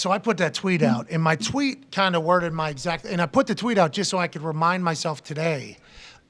so I put that tweet out, and my tweet kind of worded my exact, and I put the tweet out just so I could remind myself today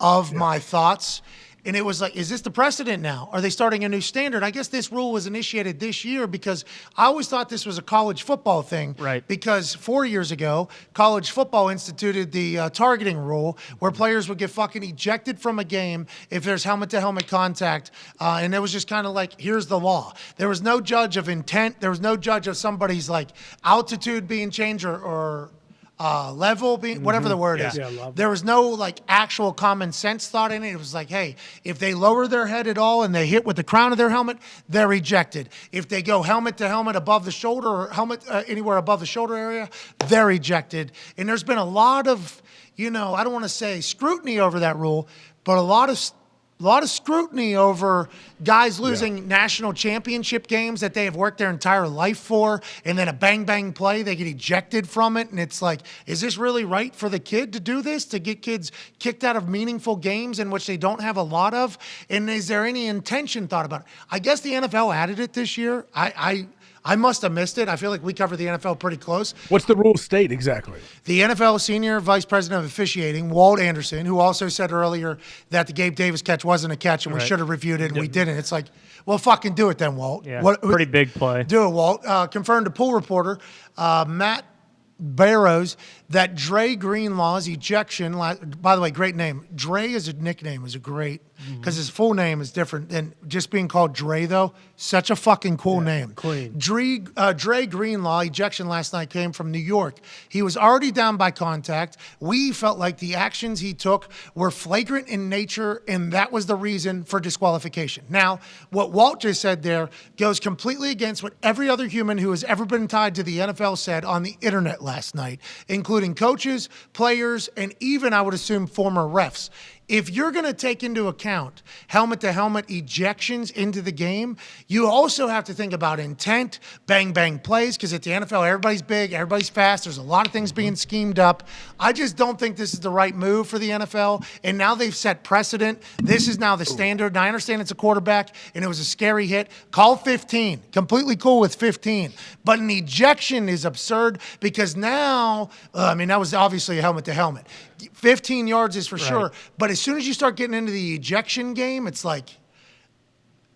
of my thoughts. And it was like, is this the precedent now? Are they starting a new standard? I guess this rule was initiated this year because I always thought this was a college football thing. Right. Because 4 years ago, college football instituted the targeting rule where players would get fucking ejected from a game if there's helmet-to-helmet contact. And it was just kind of like, here's the law. There was no judge of intent. There was no judge of somebody's like altitude being changed or level, whatever the word is. Yeah, there was no like actual common sense thought in it. It was like, hey, if they lower their head at all and they hit with the crown of their helmet, they're ejected. If they go helmet to helmet above the shoulder or helmet anywhere above the shoulder area, they're ejected. And there's been a lot of, I don't want to say scrutiny over that rule, but a lot of scrutiny over guys losing national championship games that they have worked their entire life for, and then a bang play, they get ejected from it. And it's like, is this really right for the kid to do this, to get kids kicked out of meaningful games in which they don't have a lot of? And is there any intention thought about it? I guess the NFL added it this year. I must have missed it. I feel like we covered the NFL pretty close. What's the rule state exactly? The NFL Senior Vice President of Officiating, Walt Anderson, who also said earlier that the Gabe Davis catch wasn't a catch and we should have reviewed it and we didn't. It's like, well, fucking do it then, Walt. Yeah, pretty big play. Do it, Walt. Confirmed to pool reporter Matt Barrows that Dre Greenlaw's ejection, by the way, great name. Dre as a nickname is a great, because his full name is different than just being called Dre, though. Such a fucking cool name. Clean. Dre Greenlaw, ejection last night came from New York. He was already down by contact. We felt like the actions he took were flagrant in nature, and that was the reason for disqualification. Now, what Walt just said there goes completely against what every other human who has ever been tied to the NFL said on the internet last night, including coaches, players, and even, I would assume, former refs. If you're going to take into account helmet-to-helmet ejections into the game, you also have to think about intent, bang plays, because at the NFL, everybody's big, everybody's fast. There's a lot of things being schemed up. I just don't think this is the right move for the NFL, and now they've set precedent. This is now the standard, and I understand it's a quarterback, and it was a scary hit. Call 15. Completely cool with 15. But an ejection is absurd because now, that was obviously a helmet-to-helmet. 15 yards is for sure, but as soon as you start getting into the ejection game, it's like,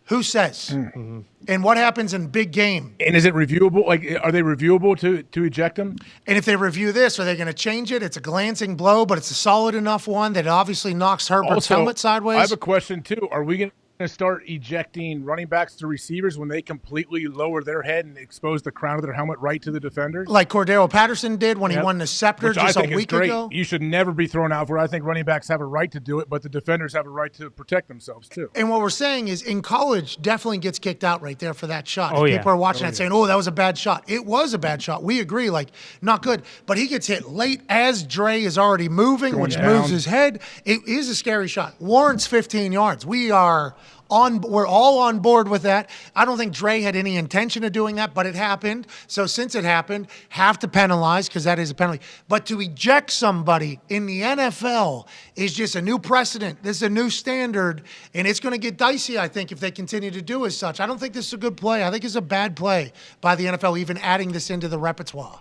who says? Mm-hmm. And what happens in big game? And is it reviewable? Like, are they reviewable to eject them? And if they review this, are they going to change it? It's a glancing blow, but it's a solid enough one that obviously knocks Herbert's helmet sideways. I have a question, too. Are we going to start ejecting running backs to receivers when they completely lower their head and expose the crown of their helmet right to the defenders? Like Cordero Patterson did when he won the Scepter just a week ago? You should never be thrown out for it. I think running backs have a right to do it, but the defenders have a right to protect themselves, too. And what we're saying is in college, definitely gets kicked out right there for that shot. Oh, People are watching that saying, that was a bad shot. It was a bad shot. We agree, not good. But he gets hit late as Dre is already moving, which moves his head. It is a scary shot. Warrants 15 yards. We're all on board with that. I don't think Dre had any intention of doing that, but it happened. So since it happened, have to penalize because that is a penalty. But to eject somebody in the NFL is just a new precedent. This is a new standard, and it's going to get dicey, I think, if they continue to do as such. I don't think this is a good play. I think it's a bad play by the NFL, even adding this into the repertoire.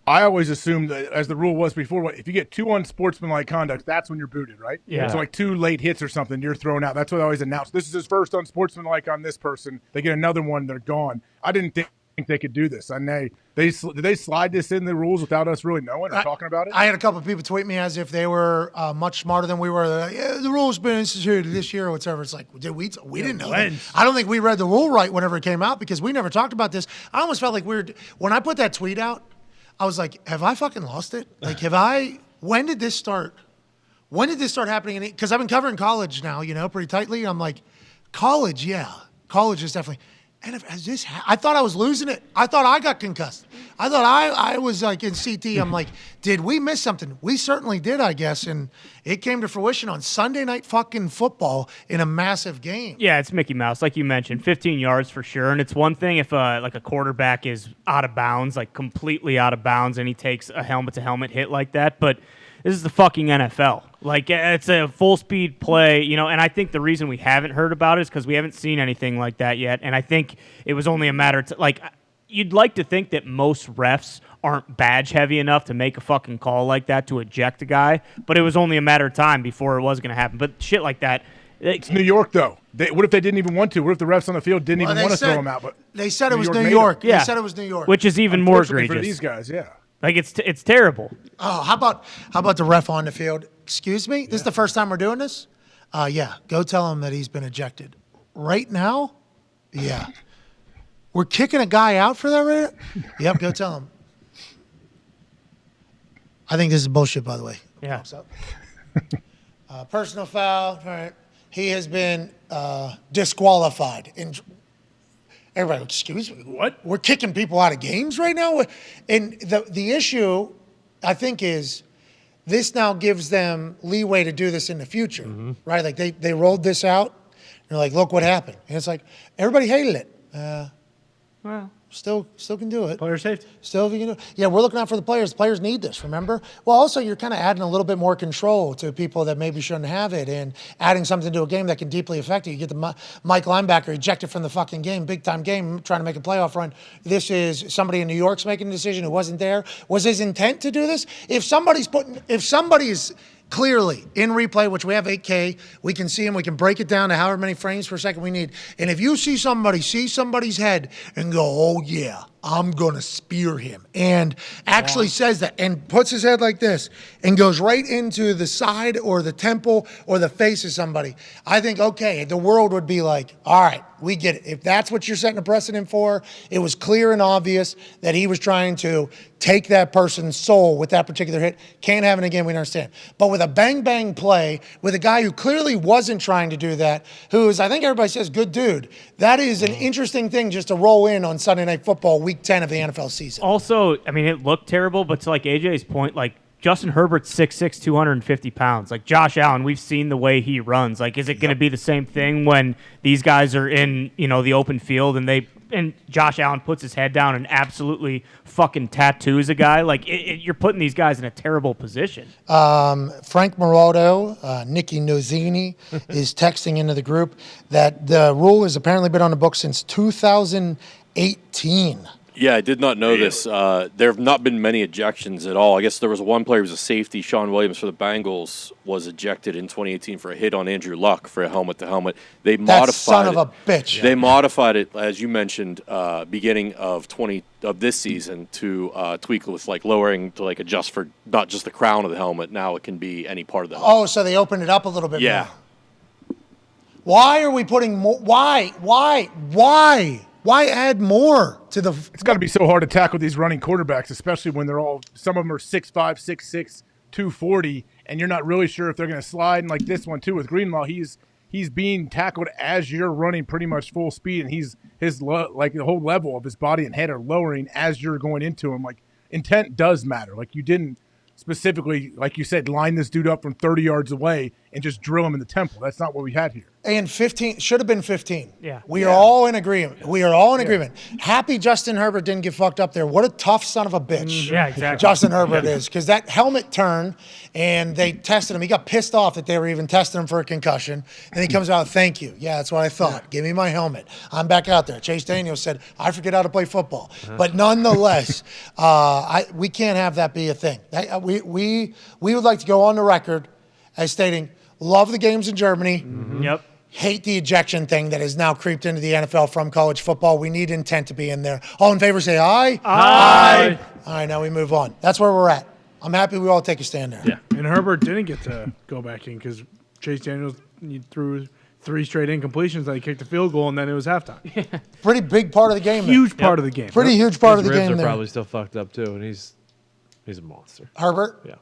I always assumed that, as the rule was before, if you get two unsportsmanlike conduct, that's when you're booted, right? Yeah. So two late hits or something, you're thrown out. That's what I always announce. This is his first unsportsmanlike on this person. They get another one, they're gone. I didn't think they could do this. And did they slide this in the rules without us really knowing or talking about it? I had a couple of people tweet me as if they were much smarter than we were. The rule's been instituted this year or whatever. It's like, we didn't know that. I don't think we read the rule right whenever it came out because we never talked about this. I almost felt like when I put that tweet out, I was like, have I fucking lost it? When did this start? When did this start happening? Because I've been covering college now, pretty tightly. I'm like, college, yeah. College is definitely. And I thought I was losing it. I thought I got concussed. I thought I was like in CT. I'm like, did we miss something? We certainly did, I guess. And it came to fruition on Sunday Night fucking football in a massive game. Yeah, it's Mickey Mouse, like you mentioned, 15 yards for sure. And it's one thing if a quarterback is out of bounds, like completely out of bounds, and he takes a helmet-to-helmet hit like that. But this is the fucking NFL. It's a full-speed play, and I think the reason we haven't heard about it is because we haven't seen anything like that yet. And I think it was only a matter of you'd like to think that most refs aren't badge heavy enough to make a fucking call like that to eject a guy, but it was only a matter of time before it was going to happen. But shit like that. It's New York, though. What if they didn't even want to? What if the refs on the field didn't even want to throw him out? But they said it was New York. Yeah. They said it was New York. Which is even more egregious. For these guys, yeah. Like, it's terrible. Oh, how about the ref on the field? Excuse me? This is the first time we're doing this? Yeah, go tell him that he's been ejected. Right now? Yeah. We're kicking a guy out for that right now? Yep, go tell him. I think this is bullshit, by the way. Yeah. Personal foul. All right. He has been disqualified. And everybody, excuse me, what? We're kicking people out of games right now? And the issue, I think, is this now gives them leeway to do this in the future, right? Like they rolled this out. And they're like, look what happened. And it's like, everybody hated it. Well, still can do it. Player safety. Still, if you can do it. Yeah, we're looking out for the players. The players need this, remember? Well, also, you're kind of adding a little bit more control to people that maybe shouldn't have it and adding something to a game that can deeply affect you. You get the Mike linebacker ejected from the fucking game, big-time game, trying to make a playoff run. This is somebody in New York's making a decision who wasn't there. Was his intent to do this? If somebody's clearly in replay, which we have 8K, we can see him, we can break it down to however many frames per second we need. And if you see somebody's head and go, oh yeah, I'm going to spear him, and actually says that and puts his head like this and goes right into the side or the temple or the face of somebody, I think, okay, the world would be like, all right, we get it. If that's what you're setting a precedent for, it was clear and obvious that he was trying to take that person's soul with that particular hit. Can't have it again, we understand. But with a bang-bang play, with a guy who clearly wasn't trying to do that, who is, I think everybody says, good dude, that is an interesting thing just to roll in on Sunday Night Football, Week 10 of the NFL season. Also, I mean, it looked terrible, but to like AJ's point, like, Justin Herbert's 6'6", 250 pounds. Like, Josh Allen, we've seen the way he runs. Like, is it going to be the same thing when these guys are in, the open field and Josh Allen puts his head down and absolutely fucking tattoos a guy? Like, you're putting these guys in a terrible position. Frank Morodo, Nikki Nozini is texting into the group that the rule has apparently been on the books since 2018. Yeah, I did not know this. There have not been many ejections at all. I guess there was one player who was a safety, Sean Williams for the Bengals, was ejected in 2018 for a hit on Andrew Luck for a helmet-to-helmet. They modified that son of a bitch. They modified it, as you mentioned, beginning of this season to tweak with like lowering to like adjust for not just the crown of the helmet. Now it can be any part of the helmet. Oh, so they opened it up a little bit Yeah. more. Why are we putting more? Why add more to the? It's got to be so hard to tackle these running quarterbacks, especially when some of them are 6'5", 6'6", 240, and you're not really sure if they're going to slide. And like this one too with Greenlaw, he's being tackled as you're running pretty much full speed, and like the whole level of his body and head are lowering as you're going into him. Like, intent does matter. Like, you didn't specifically, like you said, line this dude up from 30 yards away and just drill him in the temple. That's not what we had here. And 15 should have been 15. Yeah. We are all in agreement. We are all in agreement. Happy Justin Herbert didn't get fucked up there. What a tough son of a bitch. Yeah, exactly. Justin Herbert is, because that helmet turn, and they tested him. He got pissed off that they were even testing him for a concussion. And he comes out, thank you. Yeah, that's what I thought. Give me my helmet. I'm back out there. Chase Daniels said, I forget how to play football. But nonetheless, we can't have that be a thing. We would like to go on the record as stating, love the games in Germany. Yep. Hate the ejection thing that has now creeped into the NFL from college football. We need intent to be in there. All in favor say aye. Aye. All right, now we move on. That's where we're at. I'm happy we all take a stand there. Yeah, and Herbert didn't get to go back in because Chase Daniels threw 3 straight incompletions. Then he kicked a field goal, and then it was halftime. Pretty big part of the game. Huge part of the game. Pretty huge part of the His ribs game are there. probably still fucked up too, and he's a monster. Herbert? Yeah.